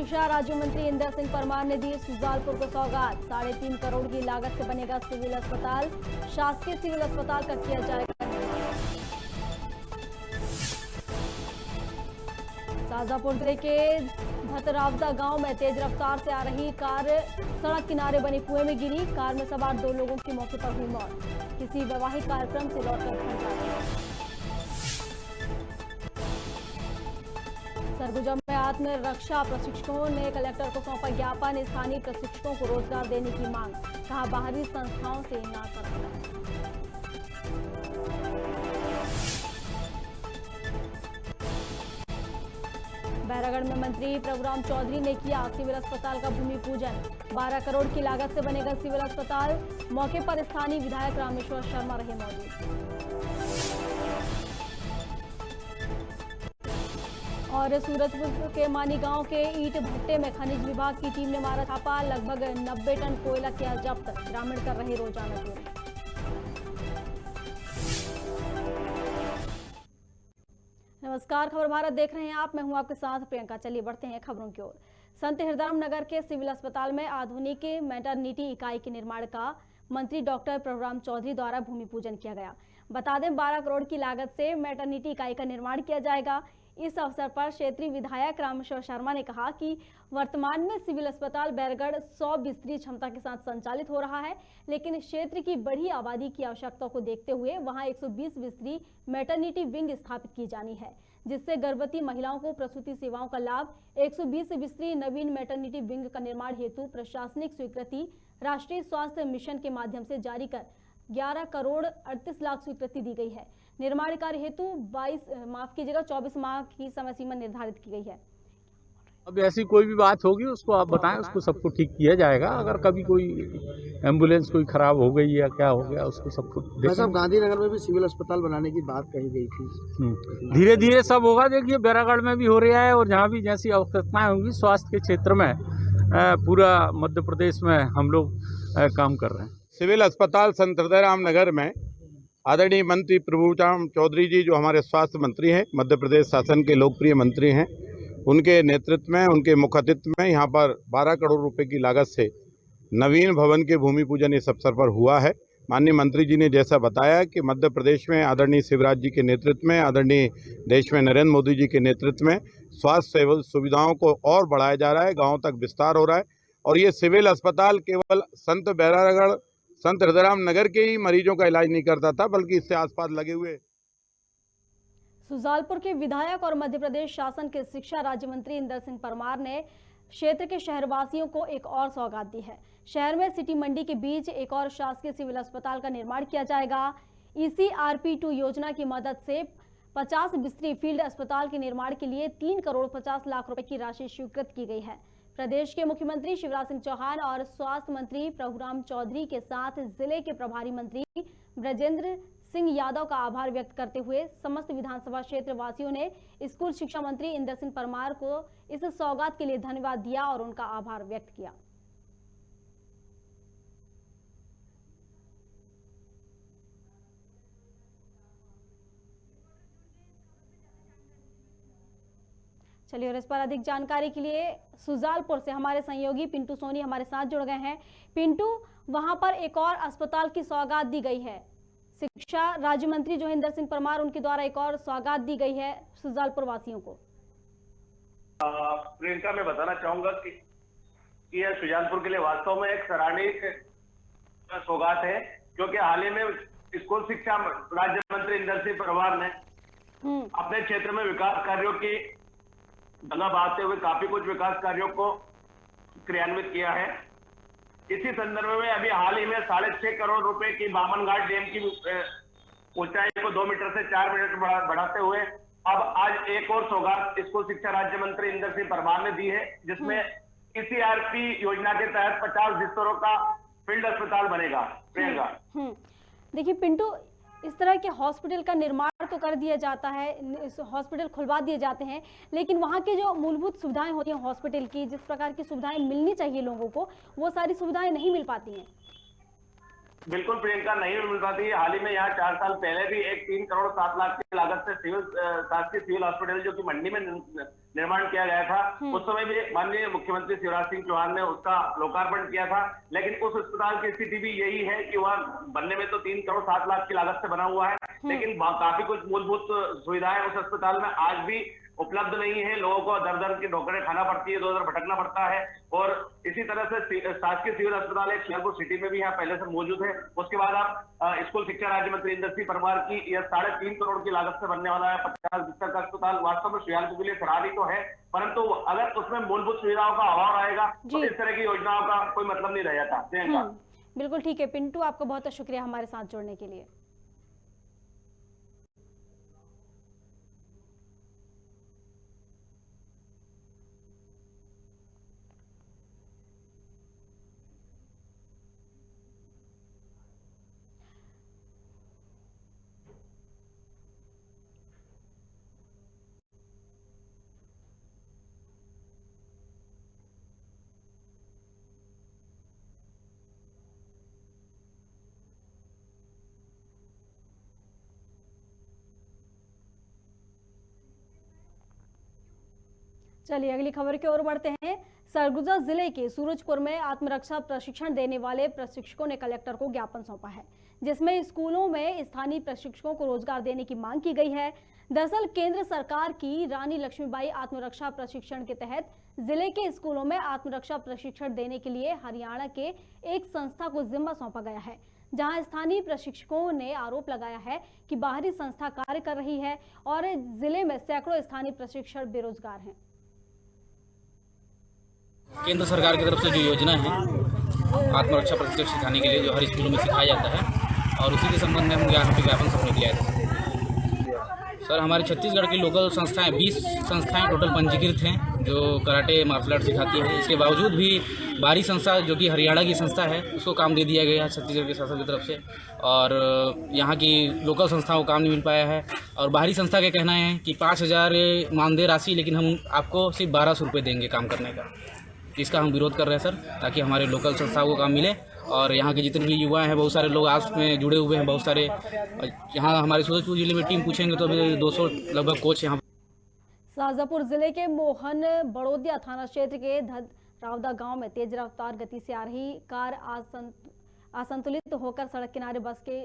शिक्षा राज्य मंत्री इंदर सिंह परमार ने दी सुजालपुर को सौगात। 3.5 करोड़ की लागत से बनेगा सिविल अस्पताल। शासकीय सिविल अस्पताल का किया जाएगा निर्माण। शाहजहांपुर जिले के भतरावदा गांव में तेज रफ्तार से आ रही कार सड़क किनारे बने कुएं में गिरी। कार में सवार 2 लोगों की मौके पर हुई मौत। किसी वैवाहिक कार्यक्रम से लौटकर घर जा रहे थे। सरगुजा में आत्मरक्षा प्रशिक्षकों ने कलेक्टर को सौंपा ज्ञापन। स्थानीय प्रशिक्षकों को रोजगार देने की मांग। कहा बाहरी संस्थाओं से ना करना। बैरागढ़ में मंत्री प्रभुराम चौधरी ने किया सिविल अस्पताल का भूमि पूजन। 12 करोड़ की लागत से बनेगा सिविल अस्पताल। मौके पर स्थानीय विधायक रामेश्वर शर्मा रहे मौजूद। और सूरजपुर के मानी गांव के ईंट भट्टे में खनिज विभाग की टीम ने मारा छापा। लगभग 90 टन कोयला किया जब्त। ग्रामीण कर रहे रोजाना चोरी। नमस्कार, खबर भारत देख रहे हैं आप। मैं हूं आपके साथ प्रियंका। चलिए बढ़ते हैं खबरों की ओर। संत हिरदाराम नगर के सिविल अस्पताल में आधुनिक मैटरनिटी इकाई के निर्माण का मंत्री डॉक्टर प्रभुराम चौधरी द्वारा भूमि पूजन किया गया। बता दें 12 करोड़ की लागत से मैटरनिटी इकाई का निर्माण किया जाएगा। इस अवसर पर क्षेत्रीय विधायक रामेश्वर शर्मा ने कहा कि वर्तमान में सिविल अस्पताल बैरगढ़ 100 बिस्तरी क्षमता के साथ संचालित हो रहा है, लेकिन क्षेत्र की बड़ी आबादी की आवश्यकता को देखते हुए वहां 120 बिस्तरी मैटरनिटी विंग स्थापित की जानी है, जिससे गर्भवती महिलाओं को प्रसूति सेवाओं का लाभ। 120 बिस्तरी नवीन मैटरनिटी विंग का निर्माण हेतु प्रशासनिक स्वीकृति राष्ट्रीय स्वास्थ्य मिशन के माध्यम से जारी कर 11 करोड़ 38 लाख स्वीकृति दी गई है। निर्माण कार्य हेतु 24 माह की समय सीमा निर्धारित की गई है। अब ऐसी कोई भी बात होगी उसको आप बताएं, उसको सबको ठीक किया जाएगा। अगर कभी कोई एम्बुलेंस कोई खराब हो गई या क्या हो गया उसको सबको साहब गांधीनगर में भी सिविल अस्पताल बनाने की बात कही गई थी। धीरे धीरे सब होगा। देखिए बैरागढ़ में भी हो रहा है और जहाँ भी जैसी आवश्यकताएं होंगी स्वास्थ्य के क्षेत्र में पूरा मध्य प्रदेश में हम लोग काम कर रहे हैं। सिविल अस्पताल संत हिरदाराम नगर में आदरणीय मंत्री प्रभुराम चौधरी जी जो हमारे स्वास्थ्य मंत्री हैं, मध्य प्रदेश शासन के लोकप्रिय मंत्री हैं, उनके नेतृत्व में, उनके मुखातित्व में यहाँ पर 12 करोड़ रुपए की लागत से नवीन भवन के भूमि पूजन इस अवसर पर हुआ है। माननीय मंत्री जी ने जैसा बताया कि मध्य प्रदेश में आदरणीय शिवराज जी के नेतृत्व में, आदरणीय देश में नरेंद्र मोदी जी के नेतृत्व में स्वास्थ्य सुविधाओं को और बढ़ाया जा रहा है, गाँव तक विस्तार हो रहा है। और ये सिविल अस्पताल केवल संत हिरदाराम नगर के ही मरीजों का इलाज नहीं करता था, बल्कि इससे आसपास लगे हुए। सुजालपुर के विधायक और मध्य प्रदेश शासन के शिक्षा राज्य मंत्री इंदर सिंह परमार ने क्षेत्र के शहरवासियों को एक और सौगात दी है। शहर में सिटी मंडी के बीच एक और शासकीय सिविल अस्पताल का निर्माण किया जाएगा। ECRP2 योजना की मदद से 50 बिस्तरी फील्ड अस्पताल के निर्माण के लिए 3 करोड़ 50 लाख रुपए की राशि स्वीकृत की गई है। प्रदेश के मुख्यमंत्री शिवराज सिंह चौहान और स्वास्थ्य मंत्री प्रभुराम चौधरी के साथ जिले के प्रभारी मंत्री ब्रजेंद्र सिंह यादव का आभार व्यक्त करते हुए समस्त विधानसभा क्षेत्र वासियों ने स्कूल शिक्षा मंत्री इंदर सिंह परमार को इस सौगात के लिए धन्यवाद दिया और उनका आभार व्यक्त किया। चलिए और इस पर अधिक जानकारी के लिए सुजालपुर से हमारे सहयोगी पिंटू सोनी हमारे साथ जुड़ गए हैं। पिंटू, वहां पर एक और अस्पताल की सौगात दी गई है। शिक्षा राज्य मंत्री जो इंदर सिंह परमार, उनके द्वारा एक और सौगात दी गई है सुजालपुर वासियों को। प्रियंका, मैं बताना चाहूंगा कि यह सुजालपुर के लिए वास्तव में एक सराहनीय सौगात है, क्योंकि हाल ही में स्कूल शिक्षा राज्य मंत्री इंदर सिंह परमार ने अपने क्षेत्र में विकास कार्यों की जगह बढ़ाते हुए काफी कुछ विकास कार्यों को क्रियान्वित किया है। इसी संदर्भ में अभी हाल ही में 6.5 करोड़ रुपए की बामनघाट डैम की ऊंचाई को 2 मीटर से 4 मीटर बढ़ाते हुए अब आज एक और सौगात स्कूल शिक्षा राज्य मंत्री इंदर सिंह परमार ने दी है, जिसमें ECRP योजना के तहत 50 बिस्तरों का फील्ड अस्पताल बनेगा। प्रियंका, देखिए पिंटू, इस तरह के हॉस्पिटल का निर्माण तो कर दिया जाता है, हॉस्पिटल खुलवा दिए जाते हैं, लेकिन वहाँ की जो मूलभूत सुविधाएं होती हैं हॉस्पिटल की, जिस प्रकार की सुविधाएं मिलनी चाहिए लोगों को, वो सारी सुविधाएं नहीं मिल पाती हैं। बिल्कुल प्रियंका, नहीं मिल पाती है। हाल ही में यहाँ 4 साल पहले भी एक 3 करोड़ 7 लाख की लागत से शासकीय सिविल हॉस्पिटल जो कि मंडी में निर्माण किया गया था, उस समय भी माननीय मुख्यमंत्री शिवराज सिंह चौहान ने उसका लोकार्पण किया था। लेकिन उस अस्पताल की स्थिति भी यही है कि वह बनने में तो 3 करोड़ 7 लाख की लागत से बना हुआ है, लेकिन काफी कुछ मूलभूत सुविधाएं उस अस्पताल में आज भी उपलब्ध नहीं है। लोगों को दर दर की ठोकरें खाना पड़ती है, इधर उधर भटकना पड़ता है। और इसी तरह से शासकीय सिविल अस्पताल एक शुजालपुर सिटी में भी यहाँ पहले से मौजूद है। उसके बाद आप स्कूल शिक्षा राज्य मंत्री इंदर सिंह परमार की यह 3.5 करोड़ की लागत से बनने वाला है 50 बिस्तर का अस्पताल वास्तव में शुजालपुर के लिए सराहनीय तो है, परंतु अगर उसमें मूलभूत सुविधाओं का अभाव रहेगा तो इस तरह की योजनाओं का कोई मतलब नहीं रह जाता। बिल्कुल ठीक है पिंटू, आपका बहुत बहुत शुक्रिया हमारे साथ जुड़ने के लिए। चलिए अगली खबर की ओर बढ़ते हैं। सरगुजा जिले के सूरजपुर में आत्मरक्षा प्रशिक्षण देने वाले प्रशिक्षकों ने कलेक्टर को ज्ञापन सौंपा है, जिसमें स्कूलों में स्थानीय प्रशिक्षकों को रोजगार देने की मांग की गई है। दरअसल केंद्र सरकार की रानी लक्ष्मीबाई आत्मरक्षा प्रशिक्षण के तहत जिले के स्कूलों में आत्मरक्षा प्रशिक्षण देने के लिए हरियाणा के एक संस्था को जिम्मा सौंपा गया है, जहां स्थानीय प्रशिक्षकों ने आरोप लगाया है कि बाहरी संस्था कार्य कर रही है और जिले में सैकड़ों स्थानीय प्रशिक्षक बेरोजगार हैं। केंद्र सरकार की तरफ से जो योजना है आत्मरक्षा प्रशिक्षण सिखाने के लिए जो हर स्कूलों में सिखाया जाता है, और उसी के संबंध में हम यहाँ पे ज्ञापन सौंपने के लिए आए थे। सर हमारे छत्तीसगढ़ की लोकल संस्थाएं 20 संस्थाएं टोटल पंजीकृत हैं जो कराटे मार्शल आर्ट सिखाती हैं। इसके बावजूद भी बाहरी संस्था जो कि हरियाणा की संस्था है उसको काम दे दिया गया है छत्तीसगढ़ के शासन की तरफ से, और यहाँ की लोकल संस्थाओं को काम नहीं मिल पाया है। और बाहरी संस्था का कहना है कि 5,000 मानदेय राशि, लेकिन हम आपको सिर्फ 1,200 रुपये देंगे काम करने का। इसका हम विरोध कर रहे हैं सर, ताकि हमारे लोकल संस्थाओं को काम मिले। और यहाँ के जितने भी युवा हैं, बहुत सारे लोग आपस में जुड़े हुए हैं, बहुत सारे यहाँ हमारे सूरजपुर जिले में टीम पूछेंगे तो अभी 200 लगभग कोच यहाँ। शाजापुर जिले के मोहन बड़ौदिया थाना क्षेत्र के रावदा गांव में तेज रफ्तार गति से आ रही कार असंतुलित होकर सड़क किनारे बस के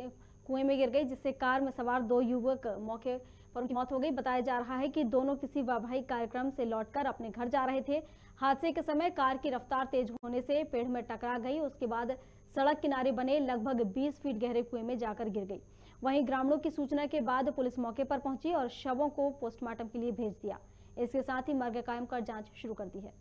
कुएं में गिर गई, जिससे कार में सवार 2 युवक मौके पर उनकी मौत हो गई। बताया जा रहा है कि दोनों किसी वैवाहिक कार्यक्रम से लौटकर अपने घर जा रहे थे। हादसे के समय कार की रफ्तार तेज होने से पेड़ में टकरा गई, उसके बाद सड़क किनारे बने लगभग 20 फीट गहरे कुएं में जाकर गिर गई। वहीं ग्रामीणों की सूचना के बाद पुलिस मौके पर पहुंची और शवों को पोस्टमार्टम के लिए भेज दिया। इसके साथ ही मर्ग कायम कर जांच शुरू कर दी है।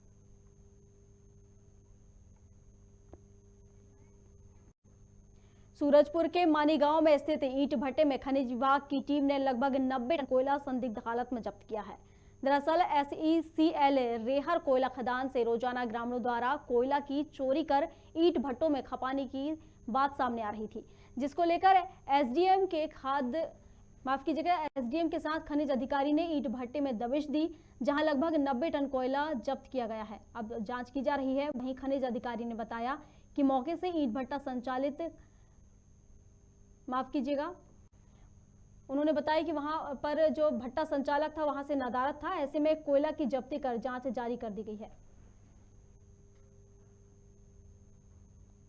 सूरजपुर के मानीगांव में स्थित ईंट भट्टे में खनिज विभाग की टीम ने लगभग 90 टन कोयला संदिग्ध हालत में जब्त किया है। दरअसल SECL रेहर कोयला खदान से रोजाना ग्रामीणों द्वारा कोयला की चोरी कर ईंट भट्टों में खपाने की बात सामने आ रही थी, जिसको लेकर SDM के साथ खनिज अधिकारी ने ईंट भट्टे में दबिश दी, जहां लगभग 90 टन कोयला जब्त किया गया है। अब जांच की जा रही है। वहीं खनिज अधिकारी ने बताया कि मौके से ईंट भट्टा संचालित उन्होंने बताया कि वहां पर जो भट्टा संचालक था वहां से नदारद था, ऐसे में कोयला की जब्ती कर जांच जारी कर दी गई है।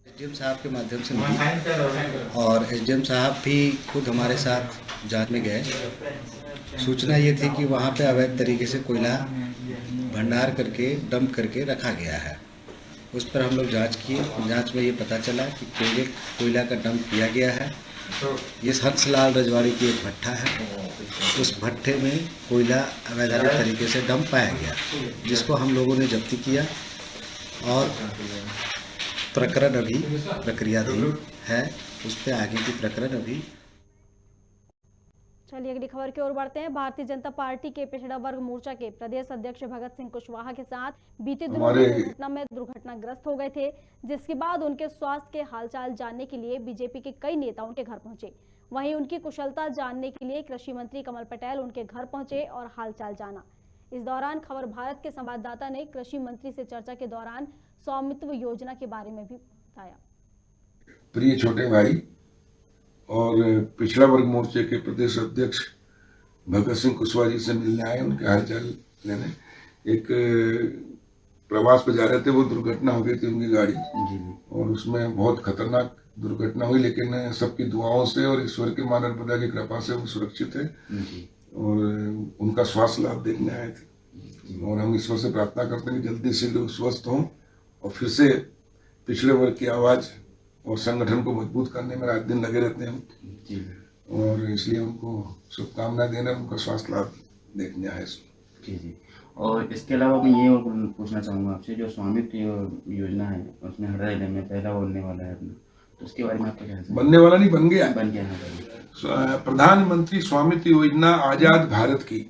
SDM साहब के माध्यम से मिली और SDM साहब भी खुद हमारे साथ जांच में गए। सूचना ये थी कि वहाँ पे अवैध तरीके से कोयला भंडार करके डंप करके रखा गया है। उस पर हम लोग जांच किए। जांच में ये पता चला कि कोयला का डंप किया गया है। ये हंसलाल रजवाड़ी की एक भट्टा है, उस भट्टे में कोयला अवैधानिक तरीके से डंप पाया गया, जिसको हम लोगों ने जब्ती किया और प्रकरण अभी प्रक्रियाधीन है। उस पर आगे की प्रकरण अभी। चलिए अगली खबर की ओर बढ़ते हैं। भारतीय जनता पार्टी के पिछड़ा वर्ग मोर्चा के प्रदेश अध्यक्ष भगत सिंह कुशवाहा के साथ बीते दिनों घटना में दुर्घटनाग्रस्त हो गए थे, जिसके बाद उनके स्वास्थ्य के हालचाल जानने के लिए बीजेपी के कई नेता उनके घर पहुंचे। वहीं उनकी कुशलता जानने के लिए कृषि मंत्री कमल पटेल उनके घर पहुंचे और हालचाल जाना। इस दौरान खबर भारत के संवाददाता ने कृषि मंत्री से चर्चा के दौरान स्वामित्व योजना के बारे में भी बताया। प्रिय छोटे भाई और पिछड़ा वर्ग मोर्चे के प्रदेश अध्यक्ष भगत सिंह कुशवाहा जी से मिलने आए, उनके हालचाल लेने। एक प्रवास पे जा रहे थे, वो दुर्घटना हो गई थी उनकी गाड़ी और उसमें बहुत खतरनाक दुर्घटना हुई, लेकिन सबकी दुआओं से और ईश्वर के मां नर्मदा की कृपा से वो सुरक्षित है और उनका स्वास्थ्य लाभ देखने आए थे। और हम ईश्वर से प्रार्थना करते हैं कि जल्दी से लोग स्वस्थ हों और फिर से पिछड़े वर्ग की आवाज और संगठन को मजबूत करने में रात दिन लगे रहते हैं हम, और इसलिए उनको शुभकामनाएं देना, उनका स्वास्थ्य लाभ देखने आए। जी। और इसके अलावा मैं ये पूछना चाहूँगा आपसे, जो स्वामित्व योजना है उसमें हर जिले में पहला बनने वाला है अपना, तो उसके बारे में आपका क्या है? बनने वाला नहीं, बन गया है। प्रधानमंत्री स्वामित्व योजना आजाद भारत की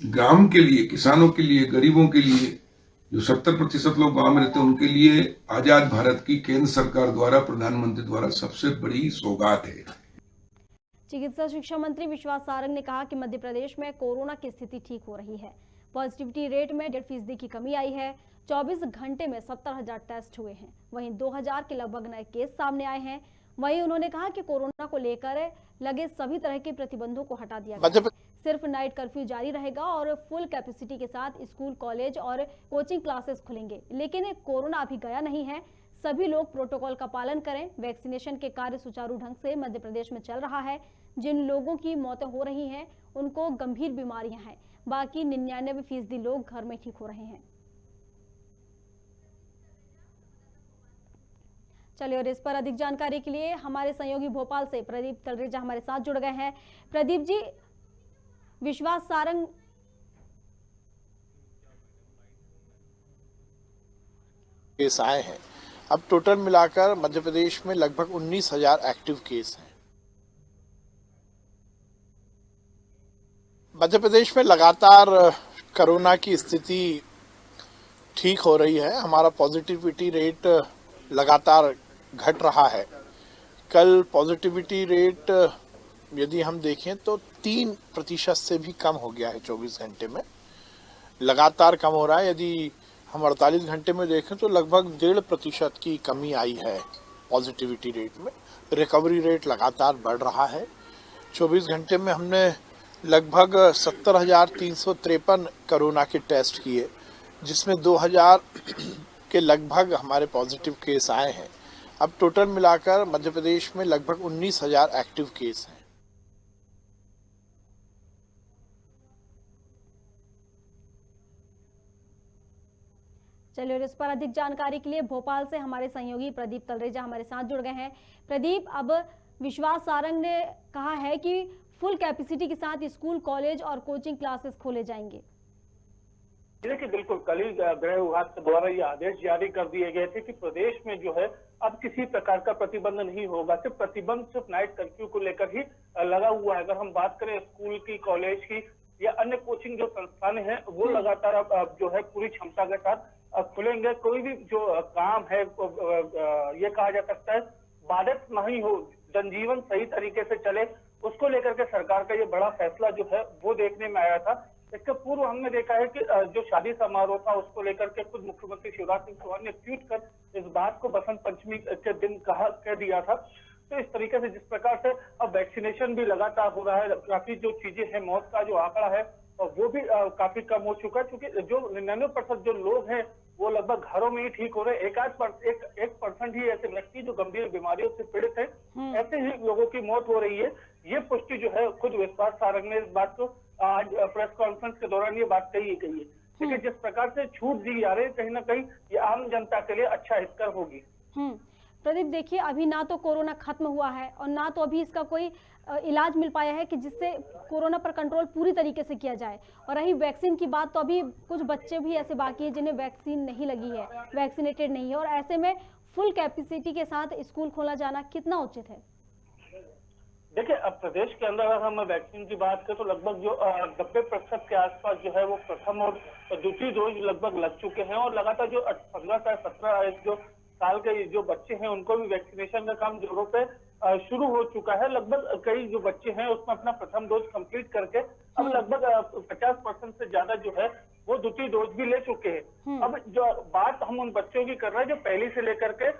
ग्राम के लिए, किसानों के लिए, गरीबों के लिए, जो 70% लोग गांव में रहते हैं उनके लिए आजाद भारत की केंद्र सरकार द्वारा, प्रधानमंत्री द्वारा सबसे बड़ी सौगात है। चिकित्सा शिक्षा मंत्री विश्वास सारंग ने कहा कि मध्य प्रदेश में कोरोना की स्थिति ठीक हो रही है। पॉजिटिविटी रेट में 1.5% की कमी आई है। 24 घंटे में 70,000 टेस्ट हुए हैं। वहीं 2,000 के लगभग नए केस सामने आए हैं। वहीं उन्होंने कहा कि कोरोना को लेकर लगे सभी तरह के प्रतिबंधों को हटा दिया गया है। सिर्फ नाइट कर्फ्यू जारी रहेगा और फुल कैपेसिटी के साथ स्कूल, कॉलेज और कोचिंग क्लासेस खुलेंगे। लेकिन कोरोना अभी गया नहीं है, सभी लोग प्रोटोकॉल का पालन करें। वैक्सीनेशन के कार्य सुचारू ढंग से मध्य प्रदेश में चल रहा है। जिन लोगों की मौतें हो रही हैं उनको गंभीर बीमारियां हैं, बाकी 99% लोग घर में ठीक हो रहे हैं। चलिए, और इस पर अधिक जानकारी के लिए हमारे सहयोगी भोपाल से प्रदीप तलरेजा हमारे साथ जुड़ गए हैं। प्रदीप जी, विश्वास सारंग केस आए हैं। अब टोटल मिलाकर मध्य प्रदेश में लगभग 19,000 एक्टिव केस हैं। मध्य प्रदेश में लगातार कोरोना की स्थिति ठीक हो रही है। हमारा पॉजिटिविटी रेट लगातार घट रहा है। कल पॉजिटिविटी रेट यदि हम देखें तो 3% से भी कम हो गया है 24 घंटे में, लगातार कम हो रहा है। यदि हम 48 घंटे में देखें तो लगभग 1.5% की कमी आई है पॉजिटिविटी रेट में। रिकवरी रेट लगातार बढ़ रहा है। 24 घंटे में हमने लगभग 70,353 कोरोना के टेस्ट किए, जिसमें 2,000 के लगभग हमारे पॉजिटिव केस आए हैं। अब टोटल मिलाकर मध्य प्रदेश में लगभग 19,000 एक्टिव केस हैं। चलिए, और इस पर अधिक जानकारी के लिए भोपाल से हमारे सहयोगी प्रदीप तलरेजा हमारे साथ जुड़ गए हैं। प्रदीप, अब विश्वास सारंग ने कहा है कि फुल कैपेसिटी के साथ स्कूल, कॉलेज और कोचिंग क्लासेस खोले जाएंगे। देखिए, बिल्कुल कल ही गृह विभाग के द्वारा ये आदेश जारी कर दिए गए थे कि प्रदेश में जो है अब किसी प्रकार का प्रतिबंध नहीं होगा। सिर्फ प्रतिबंध सिर्फ नाइट कर्फ्यू को लेकर ही लगा हुआ है। अगर हम बात करें स्कूल की, कॉलेज की या अन्य कोचिंग जो संस्थान है वो लगातार अब जो है पूरी क्षमता के साथ खुलेंगे। कोई भी जो काम है ये कहा जा सकता है बाधित नहीं हो, जनजीवन सही तरीके से चले, उसको लेकर के सरकार का ये बड़ा फैसला जो है वो देखने में आया था। इसके पूर्व हमने देखा है कि जो शादी समारोह था उसको लेकर के खुद मुख्यमंत्री शिवराज सिंह चौहान ने ट्वीट कर इस बात को बसंत पंचमी के दिन कह दिया था। तो इस तरीके से जिस प्रकार से अब वैक्सीनेशन भी लगातार हो रहा है, काफी जो चीजें हैं, मौत का जो आंकड़ा है और वो भी काफी कम हो चुका है, क्योंकि जो 99% जो लोग हैं वो लगभग घरों में ही ठीक हो रहे हैं। 1% ही ऐसे व्यक्ति जो गंभीर बीमारियों से पीड़ित हैं, ऐसे ही लोगों की मौत हो रही है। ये पुष्टि जो है खुद विश्वास सारंग ने इस बात को आज प्रेस कॉन्फ्रेंस के दौरान ये बात कही गई है। लेकिन जिस प्रकार से छूट दी जा रही है, कहीं ना कहीं ये आम जनता के लिए अच्छा हितकर होगी। प्रदीप, देखिए, अभी ना तो कोरोना खत्म हुआ है और ना तो अभी इसका कोई इलाज मिल पाया है कि जिससे कोरोना पर कंट्रोल पूरी तरीके से किया जाए। और रही वैक्सीन की बात, तो अभी कुछ बच्चे भी ऐसे बाकी हैं जिन्हें वैक्सीन नहीं लगी है, वैक्सीनेटेड नहीं है, और ऐसे में फुल कैपेसिटी के साथ स्कूल खोला जाना कितना उचित है? देखिए, अब प्रदेश के अंदर अगर हम वैक्सीन की बात करें तो लगभग जो 90% के आसपास जो है वो प्रथम और दूसरी डोज लगभग लग चुके हैं। और लगातार जो 15 से 17 जो साल के जो बच्चे हैं उनको भी वैक्सीनेशन का काम जोरों पे शुरू हो चुका है। लगभग कई जो बच्चे हैं उसमें अपना प्रथम डोज कंप्लीट करके अब लगभग 50% से ज्यादा जो है वो दूसरी डोज भी ले चुके हैं। अब जो बात हम उन बच्चों की कर रहे हैं जो पहली से लेकर के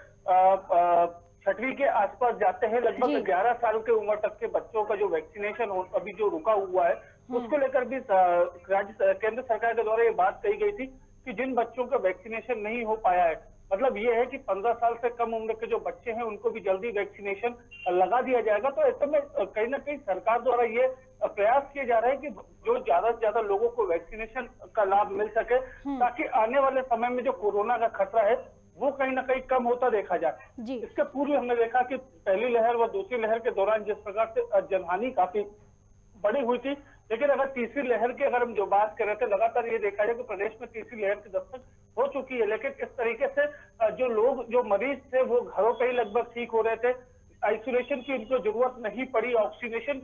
6वीं के आसपास जाते हैं, लगभग 11 साल के उम्र तक के बच्चों का जो वैक्सीनेशन अभी जो रुका हुआ है, उसको लेकर भी केंद्र सरकार के द्वारा ये बात कही गई थी कि जिन बच्चों का वैक्सीनेशन नहीं हो पाया है, मतलब ये है कि 15 साल से कम उम्र के जो बच्चे हैं उनको भी जल्दी वैक्सीनेशन लगा दिया जाएगा। तो ऐसे में कहीं ना कहीं सरकार द्वारा ये प्रयास किए जा रहे हैं कि जो ज्यादा से ज्यादा लोगों को वैक्सीनेशन का लाभ मिल सके, ताकि आने वाले समय में जो कोरोना का खतरा है वो कहीं ना कहीं कम होता देखा जाए। इसके पूर्व हमने देखा कि पहली लहर व दूसरी लहर के दौरान जिस प्रकार से जनहानि काफी बड़ी हुई थी, लेकिन अगर तीसरी लहर की अगर हम जो बात कर रहे थे, लगातार ये देखा जाए कि प्रदेश में तीसरी लहर की दस्तक हो चुकी है, लेकिन इस तरीके से जो लोग जो मरीज थे वो घरों पे ही लगभग ठीक हो रहे थे, आइसोलेशन की उनको जरूरत नहीं पड़ी। ऑक्सीजन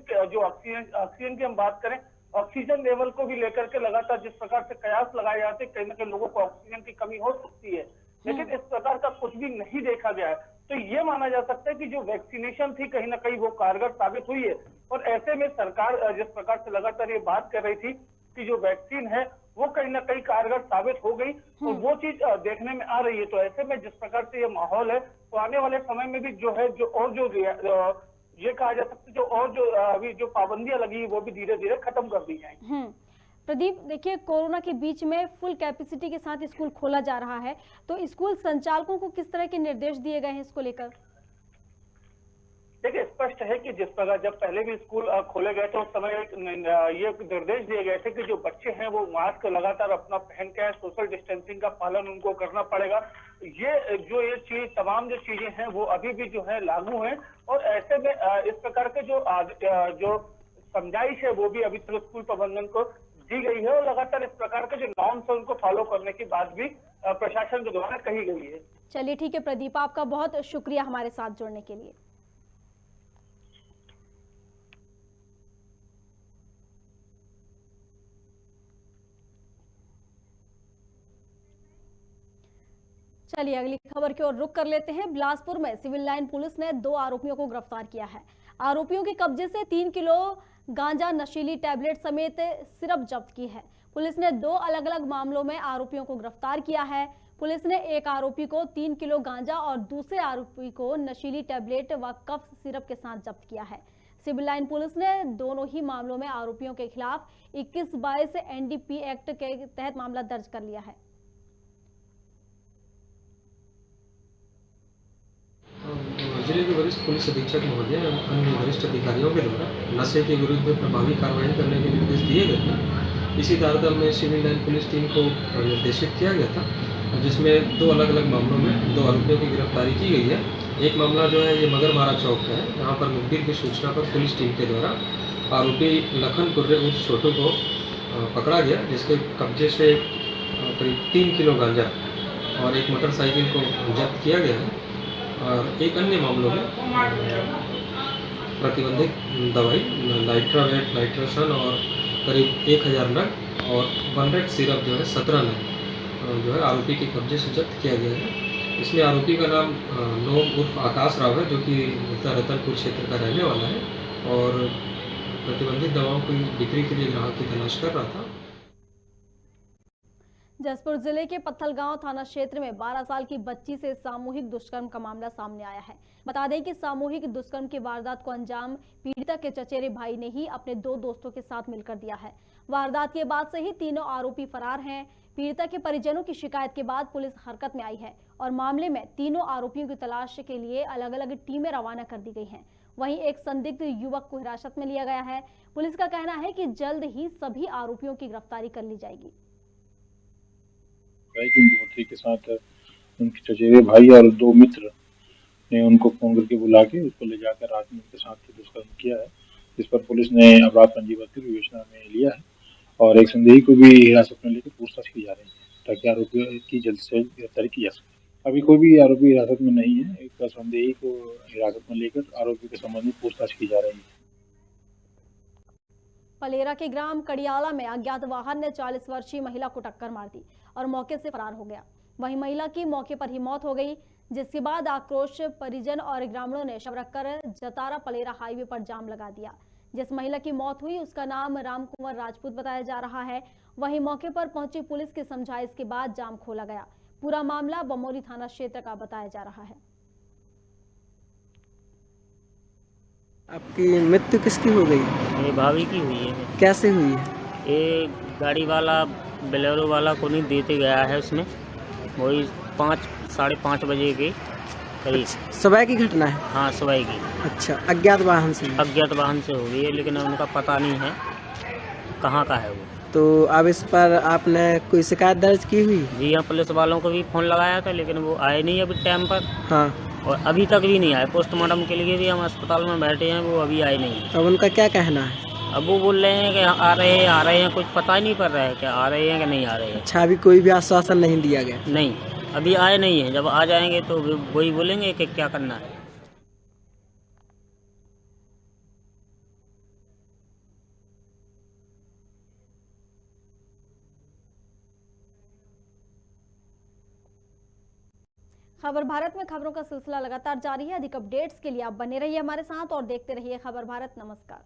की हम बात करें, ऑक्सीजन लेवल को भी लेकर के लगातार जिस प्रकार से कयास लगाए जाते, कहीं ना कहीं लोगों को ऑक्सीजन की कमी हो सकती है, लेकिन इस प्रकार का कुछ भी नहीं देखा गया है। तो ये माना जा सकता है कि जो वैक्सीनेशन थी कहीं ना कहीं वो कारगर साबित हुई है। और ऐसे में सरकार जिस प्रकार से लगातार ये बात कर रही थी कि जो वैक्सीन है वो कहीं ना कहीं कारगर साबित हो गई, और वो चीज देखने में आ रही है। तो ऐसे में जिस प्रकार से ये माहौल है, तो आने वाले समय में भी जो है ये कहा जा सकता है जो और जो अभी जो पाबंदियां लगी वो भी धीरे धीरे खत्म कर दी जाएंगी। प्रदीप, देखिए कोरोना के बीच में फुल कैपेसिटी के साथ स्कूल खोला जा रहा है, तो स्कूल संचालकों को किस तरह के निर्देश दिए गए हैं इसको लेकर? देखिए, स्पष्ट है कि जिस प्रकार जब पहले भी स्कूल खोले गए थे उस समय ये निर्देश दिए गए थे कि जो बच्चे हैं वो मास्क लगातार अपना पहन के, सोशल डिस्टेंसिंग का पालन उनको करना पड़ेगा। ये तमाम जो चीजें हैं वो अभी भी जो है लागू हैं, और ऐसे में इस प्रकार के जो समझाइश है वो भी अभी तक स्कूल प्रबंधन को दी गई है, और लगातार इस प्रकार के जो नॉर्म्स है उनको फॉलो करने की बात भी प्रशासन के द्वारा कही गई है। चलिए ठीक है प्रदीप, आपका बहुत शुक्रिया हमारे साथ जुड़ने के लिए। चलिए अगली खबर की ओर रुख कर लेते हैं। बिलासपुर में सिविल लाइन पुलिस ने 2 आरोपियों को गिरफ्तार किया है। आरोपियों के कब्जे से 3 किलो गांजा, नशीली टैबलेट समेत सिरप जब्त की है। पुलिस ने 2 अलग अलग मामलों में आरोपियों को गिरफ्तार किया है। पुलिस ने एक आरोपी को 3 किलो गांजा और दूसरे आरोपी को नशीली टैबलेट व कफ सिरप के साथ जब्त किया है। सिविल लाइन पुलिस ने दोनों ही मामलों में आरोपियों के खिलाफ 21-22 NDP एक्ट के तहत मामला दर्ज कर लिया है। जिले के वरिष्ठ पुलिस अधीक्षक महोदय अन्य वरिष्ठ अधिकारियों के द्वारा नशे के विरुद्ध प्रभावी कार्रवाई करने के निर्देश दिए गए थे। इसी तारतम्य में सिविल लाइन पुलिस टीम को निर्देशित किया गया था, जिसमें 2 अलग अलग मामलों में 2 आरोपियों की गिरफ्तारी की गई है। एक मामला जो है ये मगरमारा चौक का है, यहाँ पर मुखबिर की सूचना पर पुलिस टीम के द्वारा आरोपी लखन कुर्रे उर्फ छोटू को पकड़ा गया, जिसके कब्जे से करीब 3 किलो गांजा और एक मोटरसाइकिल को जब्त किया गया है। और एक अन्य मामलों में प्रतिबंधित दवाई लाइट्रावेट, लाइट्रोसन और करीब 1000 नग और 100 सिरप जो है 17 नग जो है आरोपी के कब्जे से जब्त किया गया है। इसमें आरोपी का नाम नोम उर्फ आकाश राव है, जो कि रतनपुर क्षेत्र का रहने वाला है और प्रतिबंधित दवाओं की बिक्री के लिए ग्राहक की तलाश कर रहा था। जसपुर जिले के पत्थलगांव थाना क्षेत्र में 12 साल की बच्ची से सामूहिक दुष्कर्म का मामला सामने आया है। बता दें कि सामूहिक दुष्कर्म की वारदात को अंजाम पीड़िता के चचेरे भाई ने ही अपने 2 दोस्तों के साथ मिलकर दिया है। वारदात के बाद से ही तीनों आरोपी फरार हैं। पीड़िता के परिजनों की शिकायत के बाद पुलिस हरकत में आई है और मामले में तीनों आरोपियों की तलाश के लिए अलग अलग टीमें रवाना कर दी गई हैं। वहीं एक संदिग्ध युवक को हिरासत में लिया गया है। पुलिस का कहना है कि जल्द ही सभी आरोपियों की गिरफ्तारी कर ली जाएगी। युवती के साथ उनके चचेरे भाई और 2 मित्र ने उनको फोन करके बुला के उसको ले जाकर रात में उनके साथ दुष्कर्म किया है, जिस पर पुलिस ने अपराध पंजीबद्ध कर विवेचना में लिया है और एक संदेही को भी हिरासत में लेकर पूछताछ की जा रही है ताकि आरोपी की जल्द से जल्द गिरफ्तारी की जा सके। अभी कोई भी आरोपी हिरासत में नहीं है। एक संदेही को हिरासत में लेकर आरोपी के संबंध में पूछताछ की जा रही है। पलेरा के ग्राम कड़ियाला में अज्ञात वाहन ने 40 वर्षीय महिला को टक्कर मार दी और मौके से फरार हो गया। वहीं महिला की मौके पर ही मौत हो गई, जिसके बाद आक्रोश परिजन और ग्रामीणों ने शव रखकर जतारा पलेरा हाईवे पर जाम लगा दिया, जिस महिला की मौत हुई उसका नाम राम कुंवर राजपूत बताया जा रहा है। वहीं मौके पर पहुंची पुलिस की समझाइश के बाद जाम खोला गया। पूरा मामला बमोरी थाना क्षेत्र का बताया जा रहा है। आपकी मृत्यु किसकी हो गई? ये भाभी की हुई है। कैसे हुई है? ये गाड़ी वाला बोलेरो वाला को नहीं देते गया है, उसमें वही 5-5:30 बजे के करीब। सुबह की घटना है? हाँ, सुबह की। अच्छा, अज्ञात वाहन से? अज्ञात वाहन से हो गई है, लेकिन उनका पता नहीं है कहाँ का है वो। तो अब इस पर आपने कोई शिकायत दर्ज की हुई? जी हाँ, पुलिस वालों को भी फोन लगाया था, लेकिन वो आए नहीं अभी टाइम पर। हाँ, और अभी तक भी नहीं आए। पोस्टमार्टम के लिए भी हम अस्पताल में बैठे हैं, वो अभी आए नहीं है। अब उनका क्या कहना है? अब वो बोल रहे हैं कि आ रहे हैं, कुछ पता ही नहीं पड़ रहा है कि आ रहे हैं कि नहीं आ रहे हैं। अच्छा, अभी कोई भी आश्वासन नहीं दिया गया? नहीं, अभी आए नहीं है। जब आ जाएंगे तो वही बोलेंगे कि क्या करना है। खबर भारत में खबरों का सिलसिला लगातार जारी है। अधिक अपडेट्स के लिए आप बने रहिए हमारे साथ और देखते रहिए खबर भारत। नमस्कार।